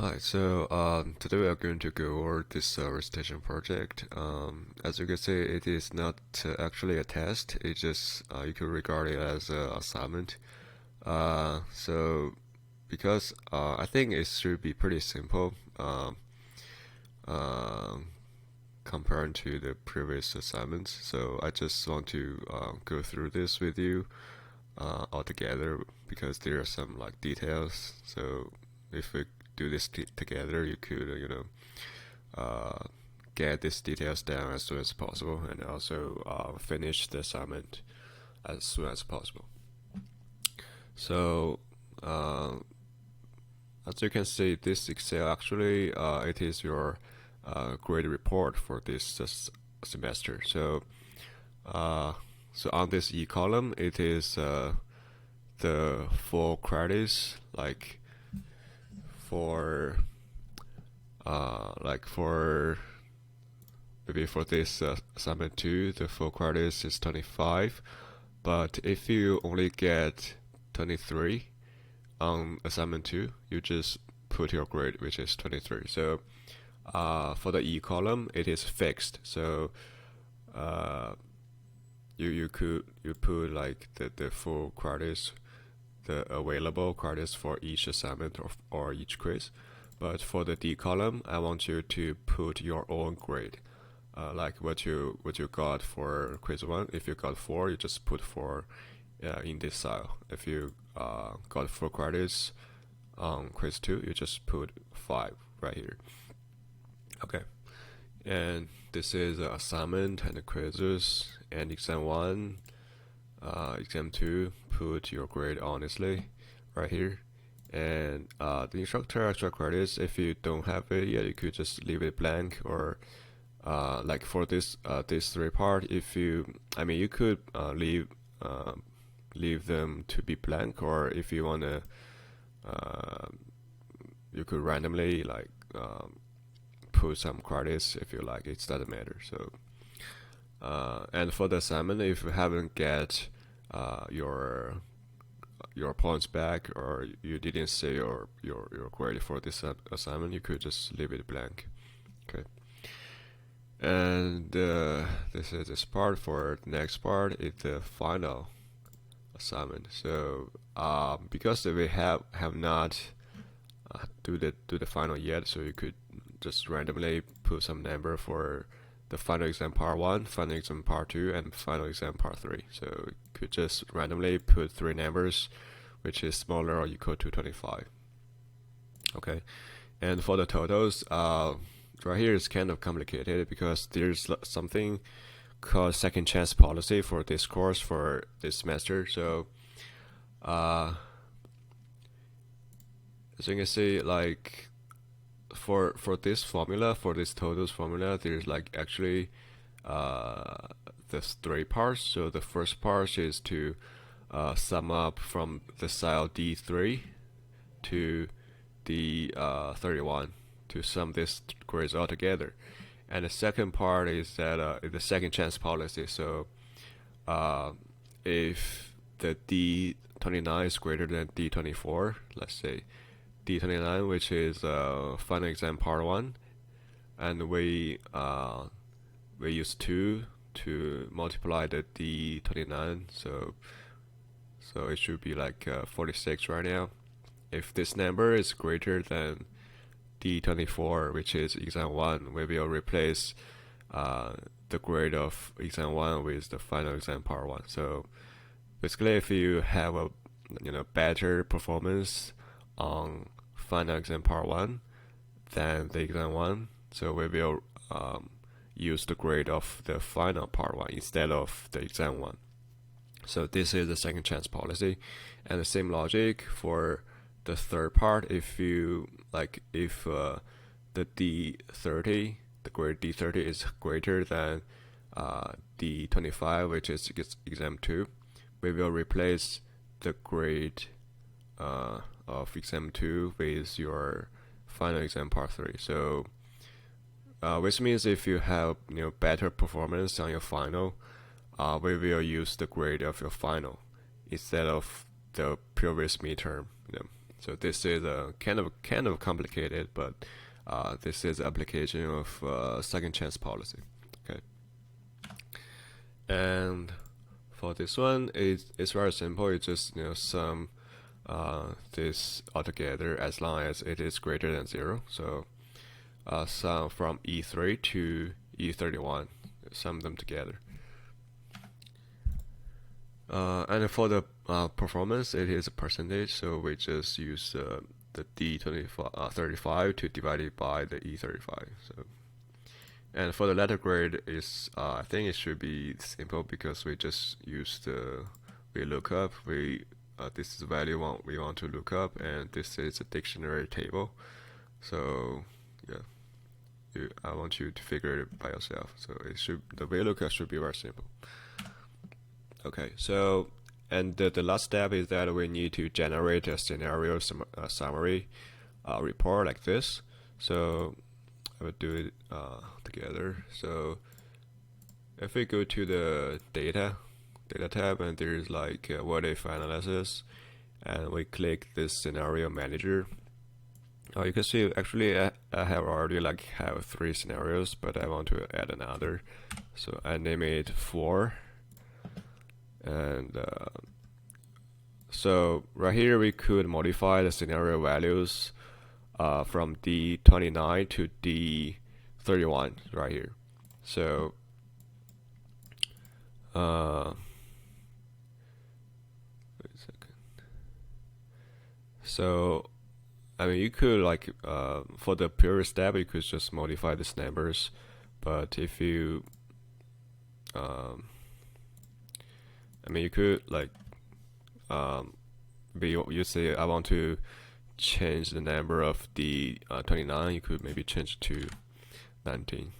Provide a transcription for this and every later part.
Hi, so today we are going to go over this recitation project. As you can see, it is not actually a test. It just you could regard it as an assignment. So because I think it should be pretty simple uh, compared to the previous assignments. So I just want to go through this with you all together because there are some like details. So if we do this together, you could uh, get these details down as soon as possible, and also finish the assignment as soon as possible. So as you can see, this Excel actually it is your grade report for this semester. Uh, so on this E column, it is the full credits, for for maybe for this assignment 2, the full credits is 25. But if you only get 23 on assignment 2, you just put your grade, which is 23. So for the E column, it is fixed. So you put like the full credits, the available credits for each assignment or each quiz. But for the D column, I want you to put your own grade, like what you got for quiz 1. If you got 4, you just put 4 in this style. If you got 4 credits on quiz 2, you just put 5 right here. Okay, and this is assignment and the quizzes and exam 1, exam 2. Put your grade honestly right here. And the instructor extra credits, if you don't have it yet, you could just leave it blank. Or like for this 3 part, if you you could leave them to be blank, or if you wanna you could randomly put some credits if you like. It doesn't matter. So and for the assignment, if you haven't get your points back, or you didn't say your grade for this assignment, you could just leave it blank. Okay. And this is this part. For the next part is the final assignment. So because we have not do the final yet, so you could just randomly put some number for the final exam part 1, final exam part 2, and final exam part 3. So you could just randomly put 3 numbers which is smaller or equal to 25. Okay, and for the totals, right here is kind of complicated because there's something called second chance policy for this course for this semester. So as you can see, like for this formula, for this totals formula, there's like actually there's 3 parts. So the first part is to sum up from the cell D3 to the 31 to sum this grades all together. And the second part is that the second chance policy. So if the D29 is greater than D24, let's say D29, which is final exam part 1, and we use 2 to multiply the D29, so it should be like 46 right now. If this number is greater than D24, which is exam 1, we will replace the grade of exam 1 with the final exam part 1. So basically, if you have a better performance on final exam part 1 than the exam 1, so we will use the grade of the final part 1 instead of the exam 1. So this is the second chance policy, and the same logic for the third part. If you if the D30, the grade D30 is greater than D25, which is exam 2, we will replace the grade of exam 2 with your final exam part 3. So which means if you have better performance on your final, we will use the grade of your final instead of the previous midterm. So this is a kind of complicated, but this is application of second chance policy. Okay, and for this one, it's very simple. It's just sum this altogether as long as it is greater than 0. So sum from E3 to E31, sum them together. And for the performance, it is a percentage, so we just use the D35 to divide it by the E35. So, and for the letter grade, is I think it should be simple because we just use the lookup. This is the value we want to look up, and this is a dictionary table. So yeah, I want you to figure it by yourself. So the VLOOKUP should be very simple. Okay, so and the last step is that we need to generate a scenario summary report like this. So I will do it together. So if we go to the data tab, and there's like what if analysis, and we click this scenario manager. You can see actually I have already have 3 scenarios, but I want to add another. So I name it 4. And so right here we could modify the scenario values from D29 to D31 right here. So wait a second. So I mean, you could for the previous step, you could just modify these numbers, but if you I mean, you could you say I want to change the number of the 29. You could maybe change to 19,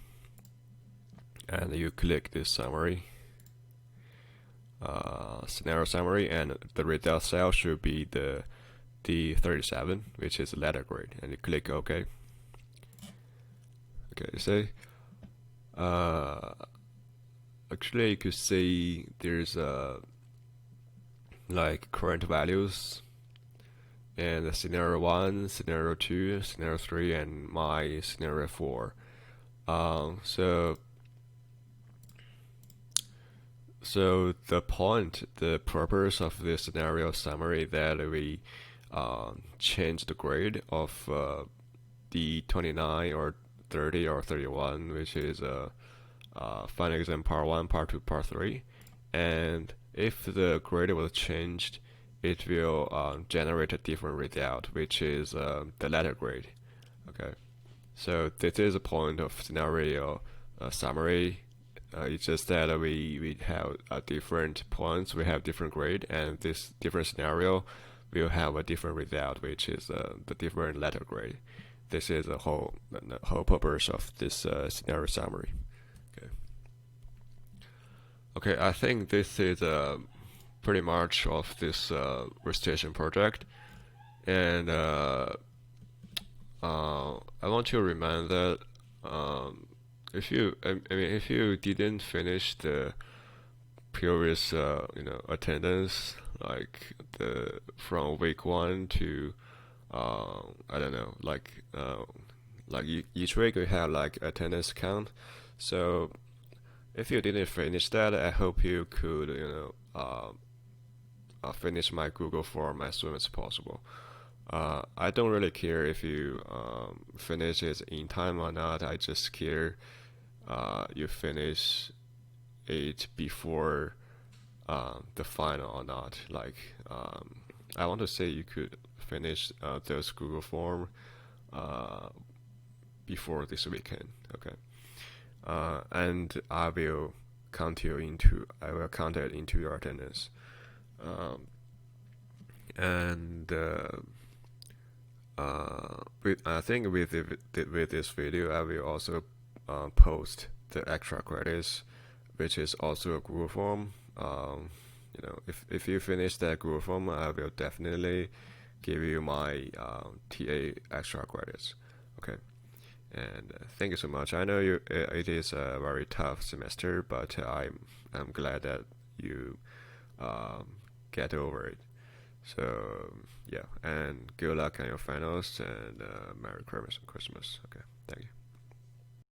and you click this summary, scenario summary, and the result cell should be the D37, which is letter grade, and you click OK. Okay, say actually you could see there's current values and scenario 1, scenario 2, scenario 3, and my scenario 4. So the purpose of this scenario summary that we change the grade of the 29 or 30 or 31, which is final exam part 1, part 2, part 3, and if the grade was changed, it will generate a different result, which is the letter grade. Okay, so this is a point of scenario summary. It's just that we have different points, we have different grade, and this different scenario will have a different result, which is the different letter grade. This is the whole purpose of this scenario summary. Okay, I think this is pretty much of this recitation project, and I want to remind that if you didn't finish the previous attendance, like from week 1 to I don't know, each week we have attendance count. So if you didn't finish that, I hope you could finish my Google form as soon as possible. I don't really care if you finish it in time or not. I just care you finish it before the final or not. I want to say you could finish those Google form before this weekend. Okay. And I will count it into your attendance. I think with this video, I will also post the extra credits, which is also a Google form. If you finish that Google form, I will definitely give you my TA extra credits. Okay. And thank you so much. I know it is a very tough semester, but I'm glad that you get over it. So yeah, and good luck on your finals, and Merry Christmas and Christmas. Okay, thank you.